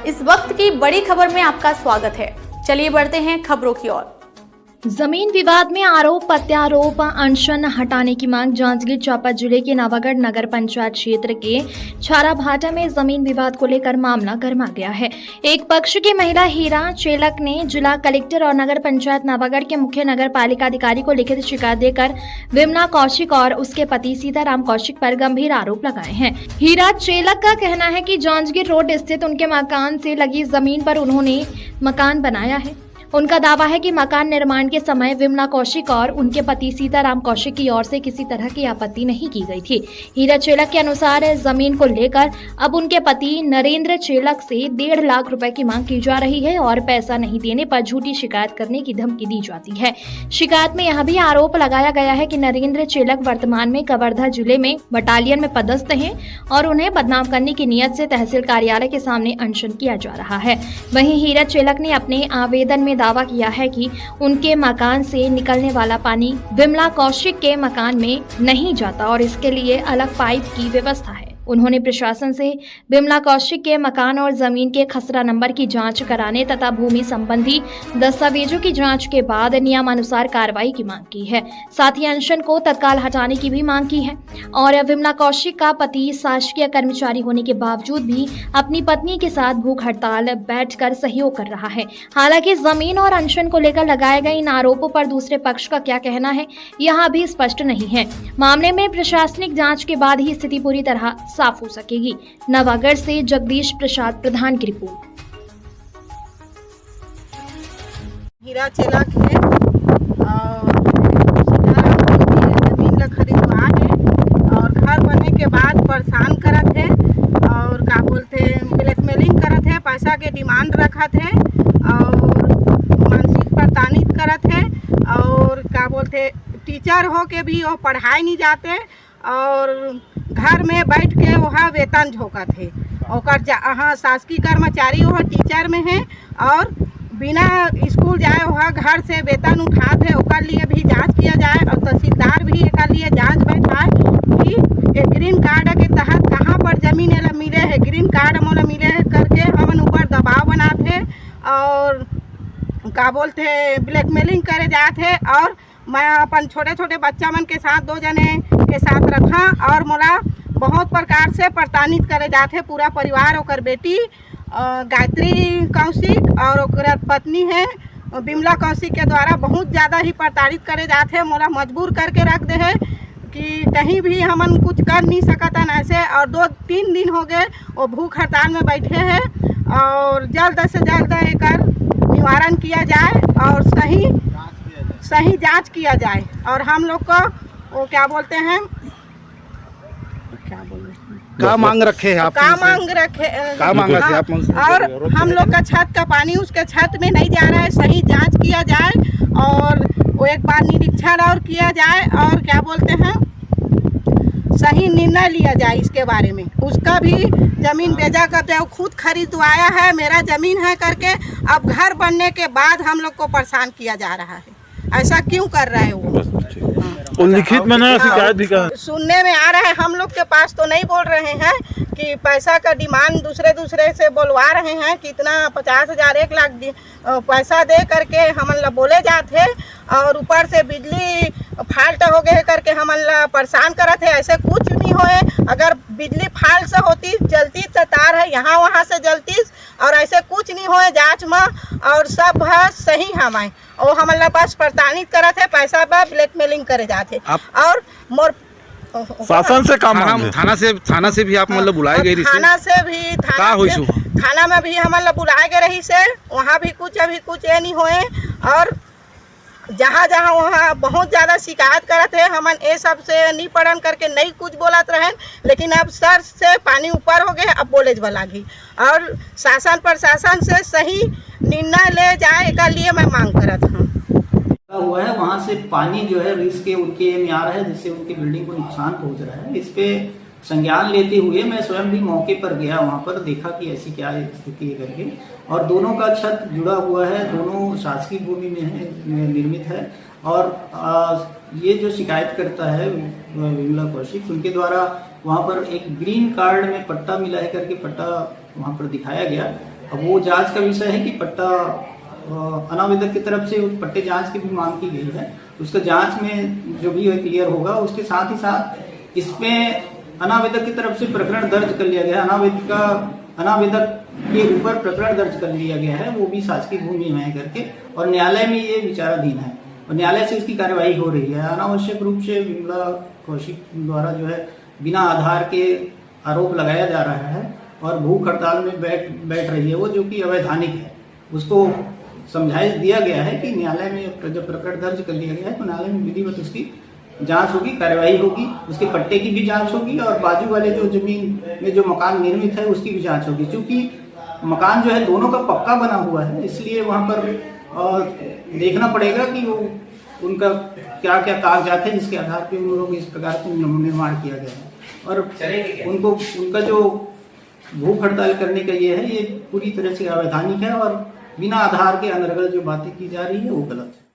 इस वक्त की बड़ी खबर में आपका स्वागत है। चलिए बढ़ते हैं खबरों की ओर। जमीन विवाद में आरोप प्रत्यारोप अनशन हटाने की मांग। जांजगीर चांपा जिले के नवागढ़ नगर पंचायत क्षेत्र के छाराभाटा में जमीन विवाद को लेकर मामला गरमा गया है। एक पक्ष की महिला हीरा चेलक ने जिला कलेक्टर और नगर पंचायत नवागढ़ के मुख्य नगर पालिका अधिकारी को लिखित शिकायत देकर विमला कौशिक और उसके पति सीताराम कौशिक पर गंभीर आरोप लगाए हैं। हीरा चेलक का कहना है कि जांजगीर रोड स्थित उनके मकान से लगी जमीन पर उन्होंने मकान बनाया है। उनका दावा है कि मकान निर्माण के समय विमला कौशिक और उनके पति सीताराम कौशिक की ओर से किसी तरह की आपत्ति नहीं की गई थी। हीरा चेलक के अनुसार जमीन को लेकर अब उनके पति नरेंद्र चेलक से 1.5 लाख रुपए की मांग की जा रही है और पैसा नहीं देने पर झूठी शिकायत करने की धमकी दी जाती है। शिकायत में यह भी आरोप लगाया गया है कि नरेंद्र चेलक वर्तमान में कवर्धा जिले में बटालियन में पदस्थ हैं और उन्हें बदनाम करने की नीयत से तहसील कार्यालय के सामने अनशन किया जा रहा है। वहीं हीरा चेलक ने अपने आवेदन में दावा किया है कि उनके मकान से निकलने वाला पानी विमला कौशिक के मकान में नहीं जाता और इसके लिए अलग पाइप की व्यवस्था है। उन्होंने प्रशासन से विमला कौशिक के मकान और जमीन के खसरा नंबर की जांच कराने तथा भूमि संबंधी दस्तावेजों की जांच के बाद नियमानुसार कार्रवाई की मांग की है। साथ ही अनशन को तत्काल हटाने की भी मांग की है। और विमला कौशिक का पति शासकीय कर्मचारी होने के बावजूद भी अपनी पत्नी के साथ भूख हड़ताल बैठकर सहयोग कर रहा है। हालांकि जमीन और अनशन को लेकर लगाए गए इन आरोपों पर दूसरे पक्ष का क्या कहना है, यह अभी स्पष्ट नहीं है। मामले में प्रशासनिक जांच के बाद ही स्थिति पूरी तरह साफ हो सकेगी। नवागढ़ से जगदीश प्रसाद प्रधान की रिपोर्ट। हीरा चेलक है और जमीन खरीदवा है और घर बनने के बाद परेशान करत है और का बोलते ब्लैकमेलिंग करत है, पैसा के डिमांड रखत है और मानसिक प्रताड़ित करत है और का बोलते टीचर हो के भी वो पढ़ाई नहीं जाते और घर में बैठ के वहाँ वेतन झोंकत है। और हाँ शासकीय कर्मचारी वह टीचर में है और बिना स्कूल जाए वहाँ घर से वेतन उठाते है। ओकर लिए भी जांच किया जाए और तहसीलदार भी एक लिए जांच बैठाए कि एक ग्रीन कार्ड के तहत कहाँ पर जमीन मिले है, ग्रीन कार्ड मोला मिले है करके हमन ऊपर दबाव बनाते और का बोलते ब्लैकमेलिंग करे जाते। और मैं अपन छोटे छोटे बच्चा मन के साथ 2 जने के साथ रखा और मोला बहुत प्रकार से प्रताड़ित करे जाते। पूरा परिवार ओकर बेटी गायत्री कौशिक और ओकर पत्नी है विमला कौशिक के द्वारा बहुत ज़्यादा ही प्रताड़ित करे जाते। मोला मजबूर करके रख दे है कि कहीं भी हमन कुछ कर नहीं सकतन ऐसे। और 2-3 दिन हो गए वो भूख हड़ताल में बैठे हैं और जल्द से जल्द एकर निवारण किया जाए और सही जांच किया जाए। और हम लोग को वो क्या बोलते हैं क्या मांग रखे हैं आप? क्या मांग रखे आप? और हम लोग का छत का पानी उसके छत में नहीं जा रहा है, सही जांच किया जाए और वो एक बार निरीक्षण और किया जाए और क्या बोलते हैं सही निर्णय लिया जाए इसके बारे में। उसका भी जमीन बेचा करते वो खुद खरीदवाया है, मेरा जमीन है करके अब घर बनने के बाद हम लोग को परेशान किया जा रहा है। ऐसा क्यों कर रहा है वो? लिखित में ना शिकायत भी कर सुनने में आ रहा है। हम लोग के पास तो नहीं बोल रहे हैं कि पैसा का डिमांड दूसरे से बोलवा रहे हैं कितना 50,000 1 लाख पैसा दे करके हमन ला बोले जाते और ऊपर से बिजली फाल्ट हो गए करके हमन ला परेशान करत है। ऐसे कुछ नहीं होए। अगर बिजली फाल्ट से होती जलती तो तार है यहाँ वहाँ से जलती और ऐसे कुछ नहीं होए जांच में और सब सही हमारे और हमन ला पास प्रताड़ित करत है, पैसा बा ब्लैकमेलिंग करे जाते। और मोर शासन से काम थाना से भी आप मतलब बुलाए गए? थाना से भी थाना में भी हम लोग बुलाए गए रही से वहाँ भी अभी कुछ ये नहीं हुए। और जहाँ वहाँ बहुत ज़्यादा शिकायत करते हैं हमन ये सब से नहीं पढ़न करके नहीं कुछ बोलत रहे। लेकिन अब सर से पानी ऊपर हो गए, अब बोले वाला भी और शासन प्रशासन से सही निर्णय ले जाए एक लिए मैं मांग करत हूँ। हुआ है वहाँ से पानी जो है रिस्क के उनके में आ रहा है जिससे उनकी बिल्डिंग को नुकसान पहुँच रहा है। इस पे संज्ञान लेते हुए मैं स्वयं भी मौके पर गया, वहाँ पर देखा कि ऐसी क्या स्थिति है करके। और दोनों का छत जुड़ा हुआ है, दोनों शासकीय भूमि में है, निर्मित है। और ये जो शिकायत करता है विमला कौशिक, उनके द्वारा वहाँ पर एक ग्रीन कार्ड में पट्टा मिला है करके पट्टा वहाँ पर दिखाया गया अब वो जांच का विषय है कि पट्टा अनावेदक की तरफ से उस पट्टे जांच की भी मांग की गई है। उसका जांच में जो भी क्लियर होगा, उसके साथ ही साथ इसमें अनावेदक की तरफ से प्रकरण दर्ज कर लिया गया। अनावेदक के ऊपर प्रकरण दर्ज कर लिया गया है, वो भी शासकीय भूमि में करके, और न्यायालय में ये विचाराधीन है और न्यायालय से इसकी कार्यवाही हो रही है। अनावश्यक रूप से विमला कौशिक द्वारा जो है बिना आधार के आरोप लगाया जा रहा है और भूख हड़ताल में बैठ रही है वो, जो कि अवैधानिक है। उसको समझाइश दिया गया है कि न्यायालय में जब प्रकरण दर्ज कर लिया गया है तो न्यायालय में विधिवत उसकी जांच होगी, कार्यवाही होगी, उसके पट्टे की भी जांच होगी और बाजू वाले जो जमीन में जो मकान निर्मित है उसकी भी जांच होगी। क्योंकि मकान जो है दोनों का पक्का बना हुआ है, इसलिए वहाँ पर देखना पड़ेगा कि वो उनका क्या क्या कागजात है जिसके आधार पर उन लोगों इस प्रकार का निर्माण किया गया है। और उनका जो भूख हड़ताल करने का ये है, ये पूरी तरह से अवैधानिक है और बिना आधार के अनर्गल जो बातें की जा रही है वो गलत है।